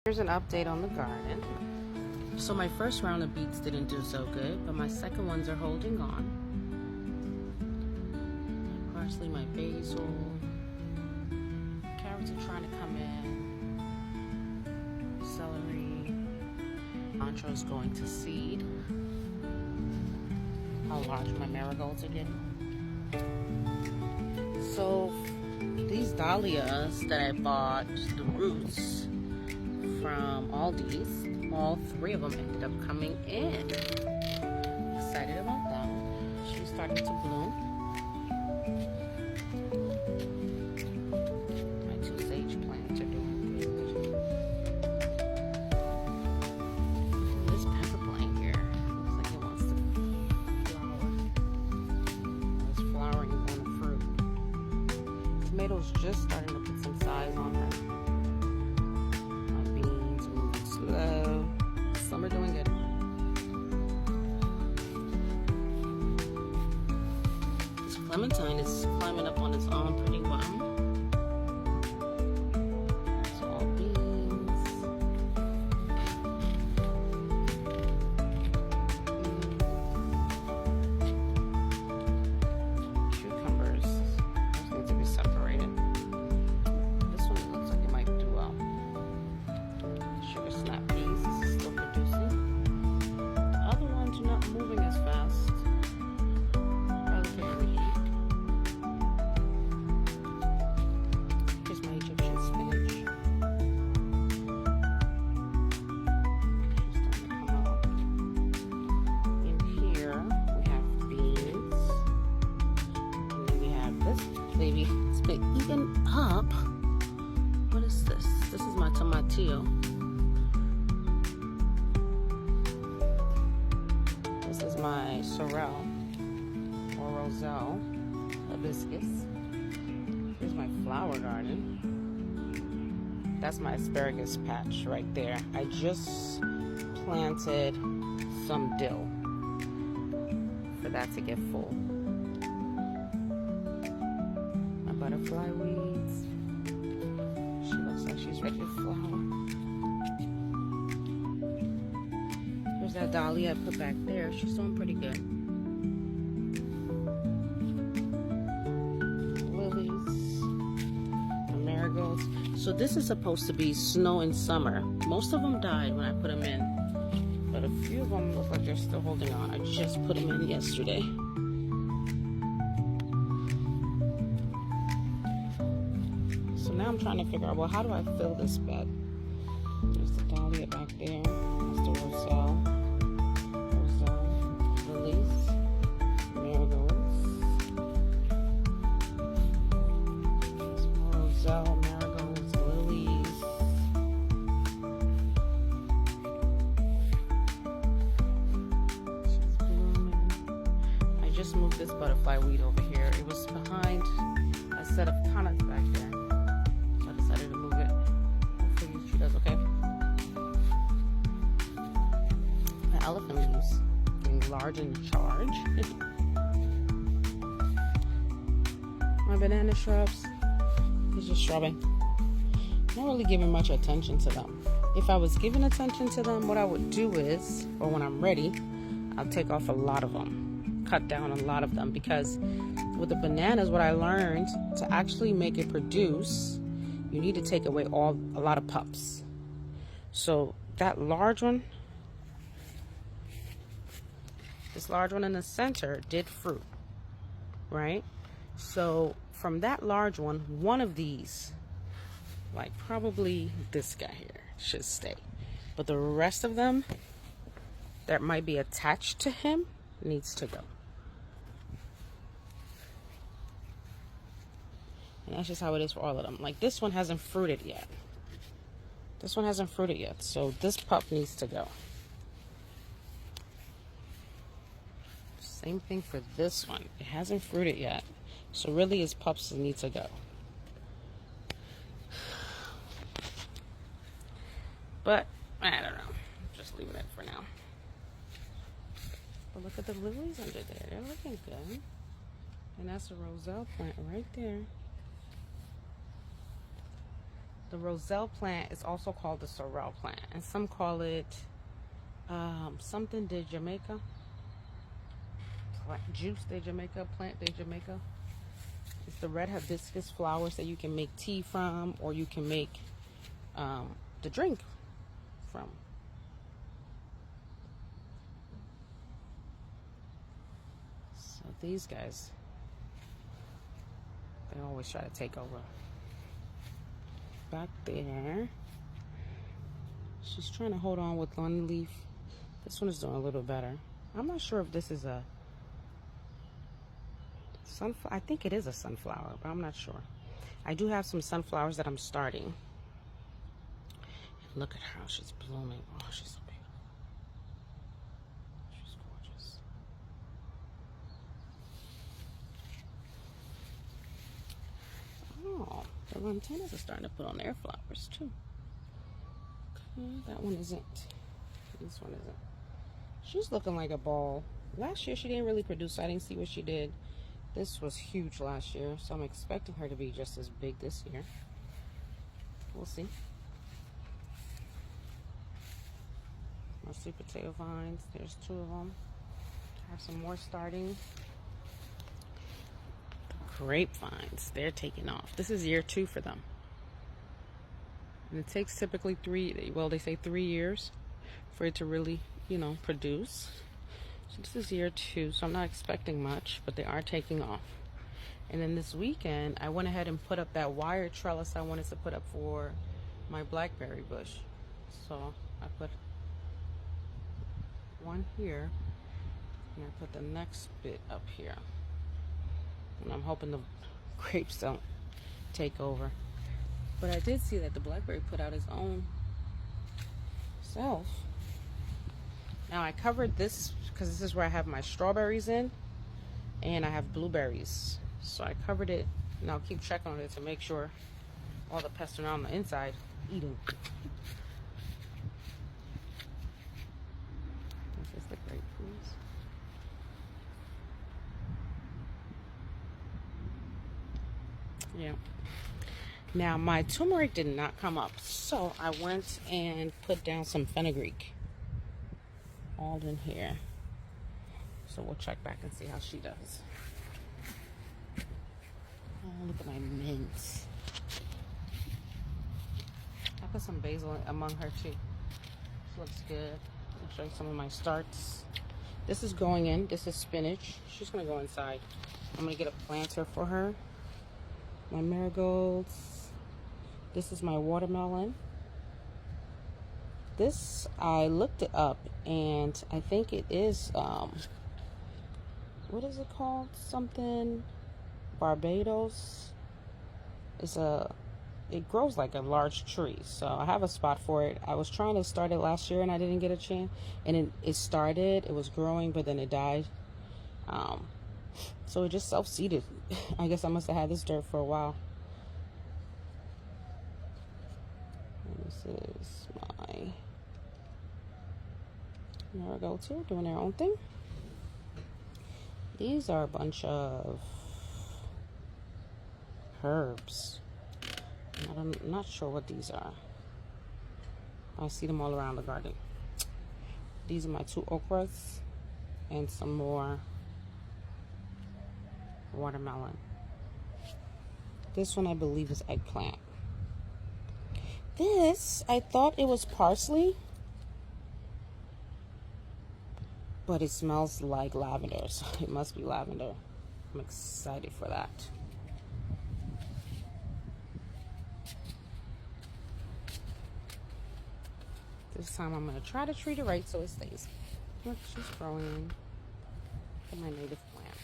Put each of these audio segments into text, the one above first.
Here's an update on the garden. So my first round of beets didn't do so good, but my second ones are holding on. My parsley, my basil. Carrots are trying to come in. Celery. Cilantro is going to seed. How large my marigolds are getting. So these dahlias that I bought, the roots from Aldi's, all three of them ended up coming in. Excited about that. She's starting to bloom. My two sage plants are doing good. This pepper plant here looks like it wants to flower. It's flowering on the fruit. Tomatoes just starting to put some size on her. Some are doing good. This clementine is climbing up on its own pretty well. It's all beans. Cucumbers. Those need to be separated. This one looks like it might do well. Sugar snap peas. This is still producing. The other ones are not moving as fast. Relatively. Here's my Egyptian spinach. She's starting to come up. In here we have beans. And then we have this baby. It's been eaten up. What is this? This is my tomatillo. This is my sorrel or roselle hibiscus. Here's my flower garden. That's my asparagus patch right there. I just planted some dill for that to get full. My butterfly weeds. She looks like she's ready to flower. There's that dahlia I put back there. She's doing pretty good. Lilies, marigolds. So this is supposed to be snow in summer. Most of them died when I put them in, but a few of them look like they're still holding on. I just put them in yesterday. So now I'm trying to figure out, well, how do I fill this bed? There's the dahlia back there. That's the roselle. Lilies. Marigolds. There's more roselle, marigolds, lilies. She's blooming. I just moved this butterfly weed over here. It was behind a set of tunnels back there. To move it. Hopefully she does okay. My elephant leaves getting large and charge. My banana shrubs is just shrubbing. Not really giving much attention to them. If I was giving attention to them, what I would do is, or when I'm ready, I'll take off a lot of them. Cut down a lot of them, because with the bananas, what I learned, to actually make it produce, you need to take away a lot of pups. So that large one, this large one in the center did fruit, right? So from that large one of these, like probably this guy here, should stay. But the rest of them that might be attached to him needs to go. And that's just how it is for all of them. Like this one hasn't fruited yet. This one hasn't fruited yet. So this pup needs to go. Same thing for this one. It hasn't fruited yet. So really his pups need to go. But I don't know. I'm just leaving it for now. But look at the lilies under there. They're looking good. And that's a roselle plant right there. The roselle plant is also called the sorrel plant, and some call it something de Jamaica, juice de Jamaica, plant de Jamaica. It's the red hibiscus flowers that you can make tea from, or you can make the drink from. So these guys, they always try to take over. Back there, she's trying to hold on with one leaf. This one is doing a little better. I'm not sure if this is a sunflower. I think it is a sunflower, but I'm not sure. I do have some sunflowers that I'm starting. And look at how she's blooming. Oh, she's so beautiful. She's gorgeous. Oh, the lantanas are starting to put on their flowers too. Okay, that one isn't. This one isn't. She's looking like a ball. Last year she didn't really produce, so I didn't see what she did. This was huge last year, so I'm expecting her to be just as big this year. We'll see. My sweet potato vines, there's 2 of them. I have some more starting. The grapevines, they're taking off. This is year 2 for them. And it takes typically they say 3 years for it to really, produce. So this is year 2, so I'm not expecting much, but they are taking off. And then this weekend, I went ahead and put up that wire trellis I wanted to put up for my blackberry bush. So I put one here, and I put the next bit up here. And I'm hoping the grapes don't take over. But I did see that the blackberry put out his own self. Now I covered this because this is where I have my strawberries in, and I have blueberries. So I covered it, and I'll keep checking on it to make sure all the pests are on the inside eating. This is the grapefruits. Yeah. Now my turmeric did not come up, so I went and put down some fenugreek all in here. So we'll check back and see how she does. Oh, look at my mints. I put some basil among her too. This looks good. I'll show you some of my starts. This is going in. This is spinach. She's gonna go inside. I'm gonna get a planter for her. My marigolds. This is my watermelon. This, I looked it up, and I think it is, what is it called? Something Barbados. It grows like a large tree, so I have a spot for it. I was trying to start it last year, and I didn't get a chance. And it started, it was growing, but then it died. So it just self-seeded. I guess I must have had this dirt for a while. This is my marigolds here doing their own thing. These are a bunch of herbs. I'm not sure what these are. I see them all around the garden. These are my 2 okras and some more watermelon. This one I believe is eggplant. This, I thought it was parsley, but it smells like lavender, so it must be lavender. I'm excited for that. This time I'm going to try to treat it right so it stays. Look, she's growing. Look at my native plant.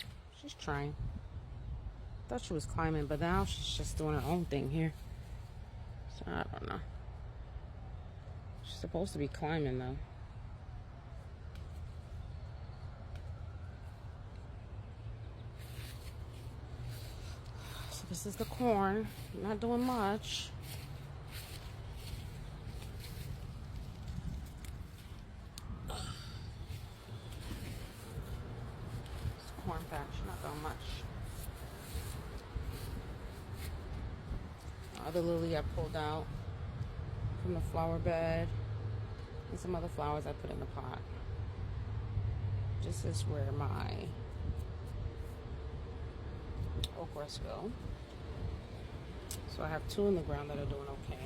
She's trying. Thought she was climbing, but now she's just doing her own thing here. So I don't know. She's supposed to be climbing though. So this is the corn. Not doing much. Corn patch, not doing much. Other lily I pulled out. from the flower bed and some other flowers I put in the pot. This is where my okras go. So I have 2 in the ground that are doing okay.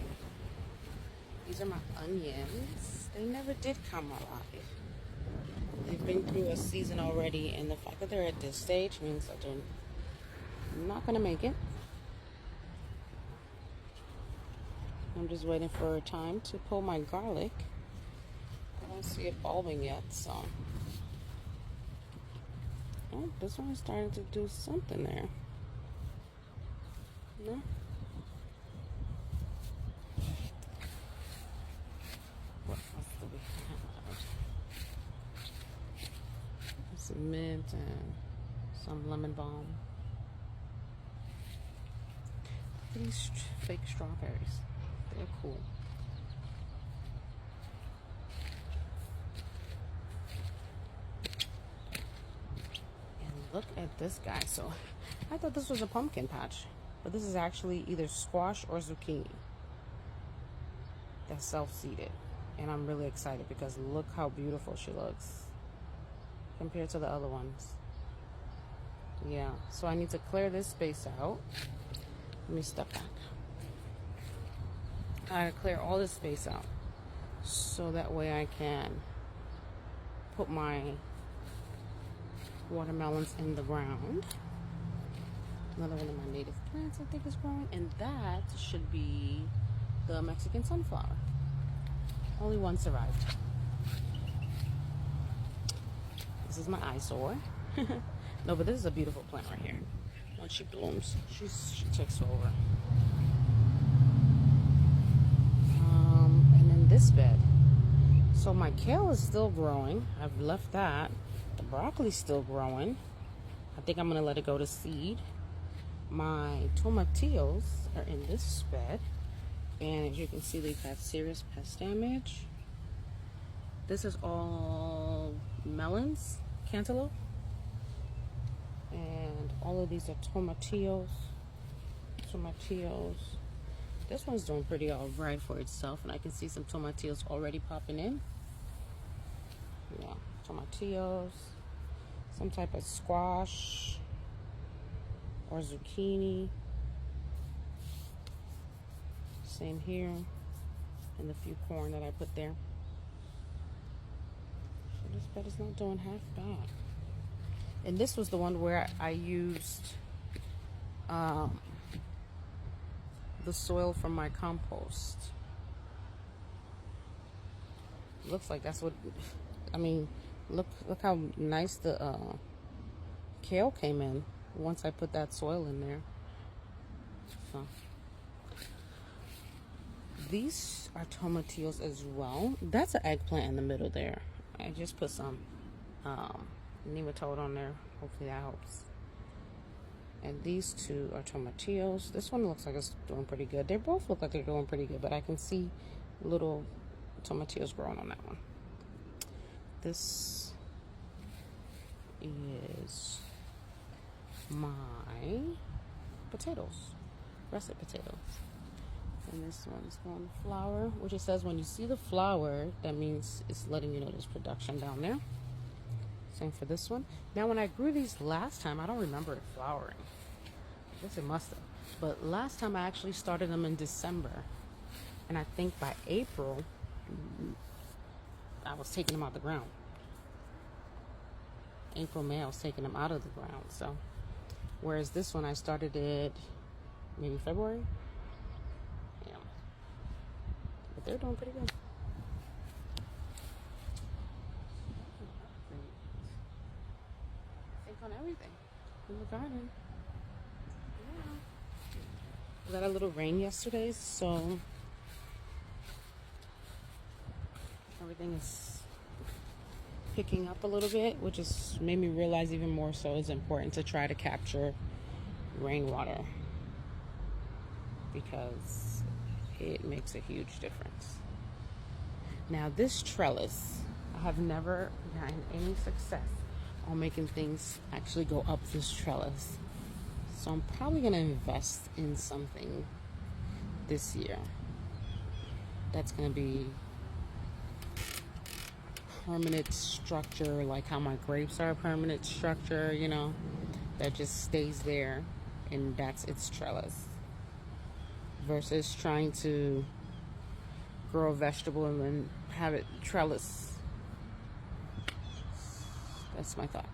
These are my onions. They never did come alive. They've been through a season already, and the fact that they're at this stage means that they're not gonna make it. I'm just waiting for time to pull my garlic. I don't see it bulbing yet, so. Oh, this one is starting to do something there. No? What else do we have? Some mint and some lemon balm. These fake strawberries. They're cool. And look at this guy. So I thought this was a pumpkin patch, but this is actually either squash or zucchini that's self-seeded. And I'm really excited because look how beautiful she looks compared to the other ones. Yeah, so I need to clear this space out. Let me step back. I gotta clear all this space out so that way I can put my watermelons in the ground. Another one of my native plants I think is growing, and that should be the Mexican sunflower. Only one survived. This is my eyesore. No, but this is a beautiful plant right here. Once she blooms, she takes over. And then this bed. So my kale is still growing. I've left that. The broccoli's still growing. I think I'm gonna let it go to seed. My tomatillos are in this bed. And as you can see, they've had serious pest damage. This is all melons, cantaloupe. And all of these are tomatillos. This one's doing pretty all right for itself. And I can see some tomatillos already popping in. Yeah, tomatillos. Some type of squash or zucchini. Same here, and the few corn that I put there. So this bed is not doing half bad. And this was the one where I used the soil from my compost. Looks like that's what, I mean, look how nice the kale came in once I put that soil in there. So. These are tomatillos as well. That's an eggplant in the middle there. I just put some nematode on there. Hopefully that helps. And these 2 are tomatillos. This one looks like it's doing pretty good. They both look like they're doing pretty good, but I can see little tomatillos growing on that one. This is my potatoes, russet potatoes. And this one's going to flower, which it says when you see the flower, that means it's letting you know there's production down there. Same for this one. Now, when I grew these last time, I don't remember it flowering. I guess it must have. But last time I actually started them in December. And I think by April, I was taking them out of the ground. April, May, I was taking them out of the ground. So, whereas this one, I started it maybe February. But they're doing pretty good. I think on everything in the garden. Yeah. We got a little rain yesterday, so everything is picking up a little bit, which has made me realize even more so it's important to try to capture rainwater because it makes a huge difference. Now this trellis, I have never gotten any success on making things actually go up this trellis. So I'm probably gonna invest in something this year. that's going to be permanent structure, like how my grapes are a permanent structure, you know, that just stays there, and that's its trellis. Versus trying to grow a vegetable and then have it trellis. That's my thought.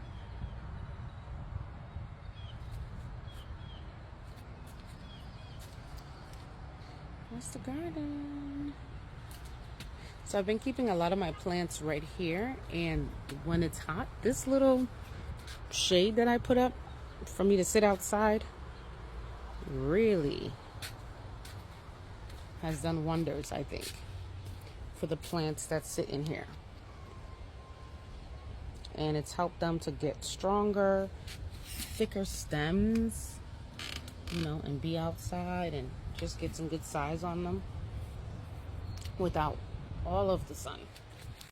What's the garden? So I've been keeping a lot of my plants right here, and when it's hot, this little shade that I put up for me to sit outside really has done wonders, I think, for the plants that sit in here. And it's helped them to get stronger, thicker stems, you know, and be outside and just get some good size on them without all of the sun.